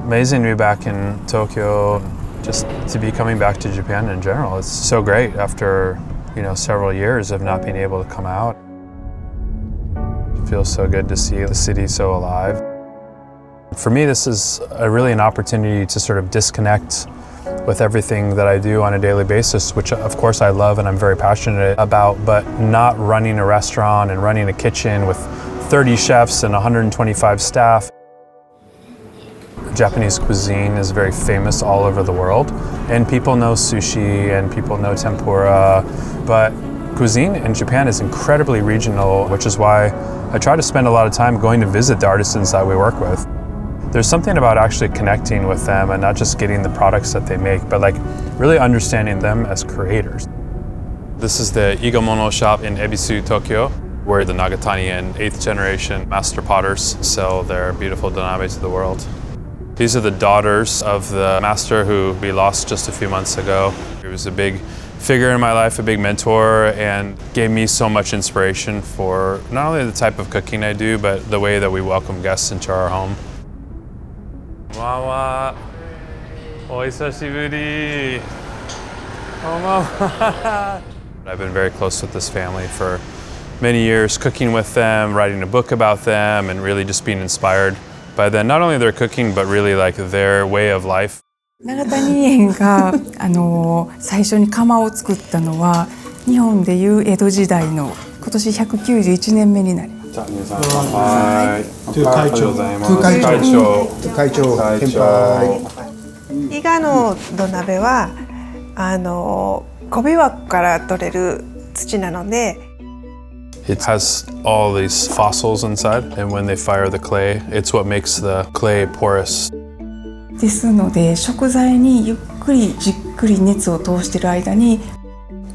amazing to be back in Tokyo, just to be coming back to Japan in general. It's so great after, several years of not being able to come out. It feels so good to see the city so alive. For me, this is really an opportunity to sort of disconnect with everything that I do on a daily basis, which of course I love and I'm very passionate about, but not running a restaurant and running a kitchen with 30 chefs and 125 staff. Japanese cuisine is very famous all over the world, and people know sushi and people know tempura, but cuisine in Japan is incredibly regional, which is why I try to spend a lot of time going to visit the artisans that we work with. There's something about actually connecting with them and not just getting the products that they make, but really understanding them as creators. This is the Igamono shop in Ebisu, Tokyo, where the Nagatani and 8th generation master potters sell their beautiful donabe to the world. These are the daughters of the master who we lost just a few months ago. He was a big figure in my life, a big mentor, and gave me so much inspiration for not only the type of cooking I do, but the way that we welcome guests into our home. Wawa, oisashiburi. I've been very close with this family for many years, cooking with them, writing a book about them, and really just being inspired by them, not only their cooking, but really their way of life. 長谷園が最初に窯を作ったのは日本でいう江戸時代の今年191年目になります。じゃあ皆さん乾杯。会長乾杯。伊賀の土鍋は小琵琶から取れる土なので。It has all these fossils inside, and when they fire the clay, it's what makes the clay porous. ですので食材にゆっくりじっくり熱を通している間に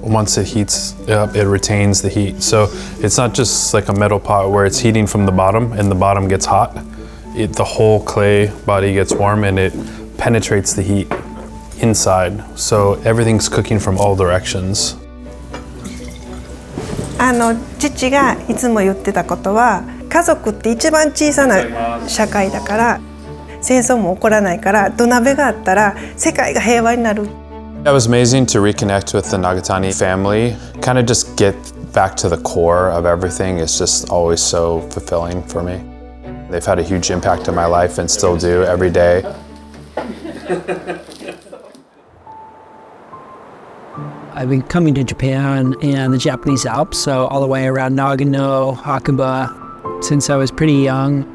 Once it heats up, it retains the heat. So it's not just like a metal pot where it's heating from the bottom and the bottom gets hot. The whole clay body gets warm and it penetrates the heat inside. So everything's cooking from all directions. 父がいつも言ってたことは、家族って一番小さな社会だから、戦争も起こらないから、土鍋があったら世界が平和になる。It was amazing to reconnect with the Nagatani family, kind of just get back to the core of everything. It's just always so fulfilling for me. They've had a huge impact on my life and still do every day. I've been coming to Japan and the Japanese Alps, so all the way around Nagano, Hakuba, since I was pretty young.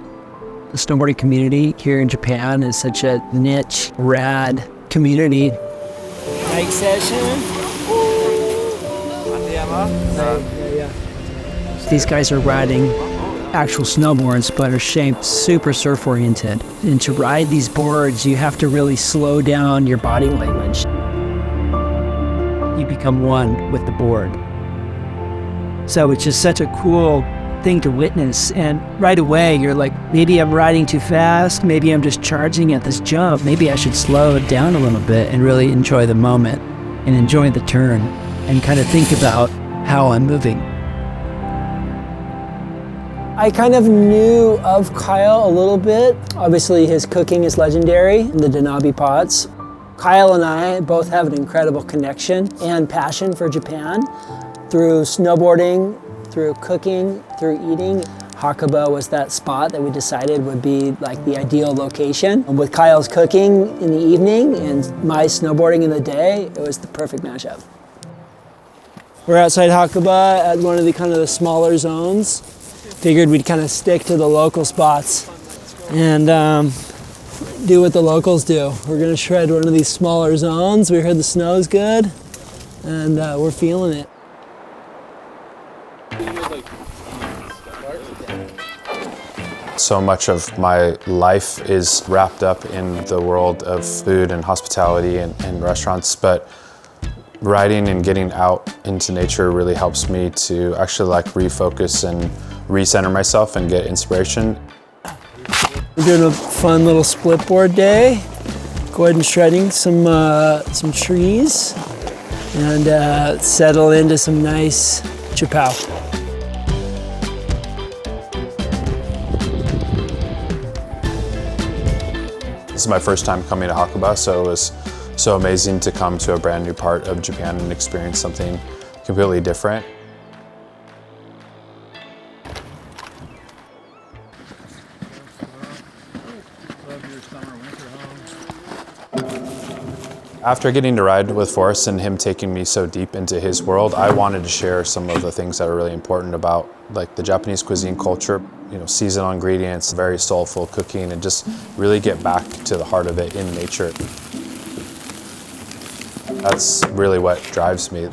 The snowboarding community here in Japan is such a niche, rad community. Night session. These guys are riding actual snowboards, but are shaped super surf oriented. And to ride these boards, you have to really slow down your body language. You become one with the board. So it's just such a cool thing to witness, and right away you're like, maybe I'm riding too fast, maybe I'm just charging at this jump, maybe I should slow it down a little bit and really enjoy the moment and enjoy the turn and kind of think about how I'm moving. I kind of knew of Kyle a little bit. Obviously his cooking is legendary, the donabe pots. Kyle and I both have an incredible connection and passion for Japan through snowboarding, through cooking, through eating. Hakuba was that spot that we decided would be like the ideal location. And with Kyle's cooking in the evening and my snowboarding in the day, it was the perfect mashup. We're outside Hakuba at one of the kind of the smaller zones. Figured we'd kind of stick to the local spots and do what the locals do. We're gonna shred one of these smaller zones. We heard the snow's good and we're feeling it. So much of my life is wrapped up in the world of food and hospitality and restaurants, but riding and getting out into nature really helps me to actually refocus and recenter myself and get inspiration. We're doing a fun little split board day. Go ahead and shredding some trees and settle into some nice chapao. is my first time coming to Hakuba, so it was so amazing to come to a brand new part of Japan and experience something completely different. After getting to ride with Forrest and him taking me so deep into his world, I wanted to share some of the things that are really important about like the Japanese cuisine culture, you know, seasonal ingredients, very soulful cooking, and just really get back to the heart of it in nature. That's really what drives me.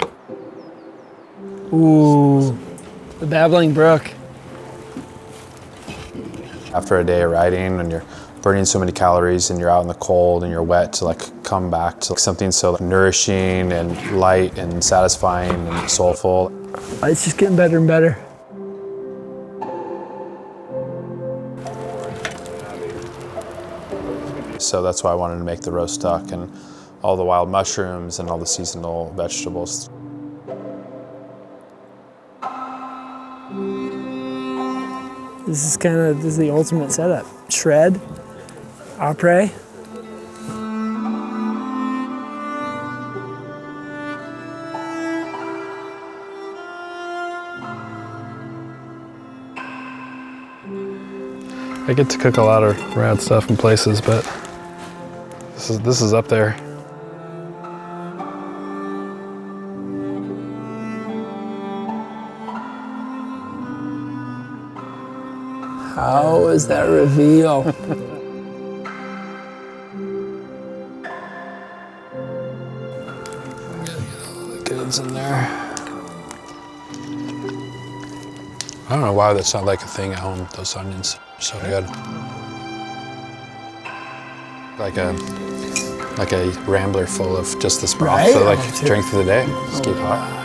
Ooh, the babbling brook. After a day of riding and you're burning so many calories and you're out in the cold and you're wet, to like come back to something so nourishing and light and satisfying and soulful. It's just getting better and better. So that's why I wanted to make the roast duck and all the wild mushrooms and all the seasonal vegetables. This is the ultimate setup. Shred, apres. I get to cook a lot of rad stuff in places, but this is up there. How is that reveal? The goods in there. I don't know why that's not like a thing at home, those onions. So good. Like a rambler full of just this broth, Right? so like drink for the day. Just keep hot.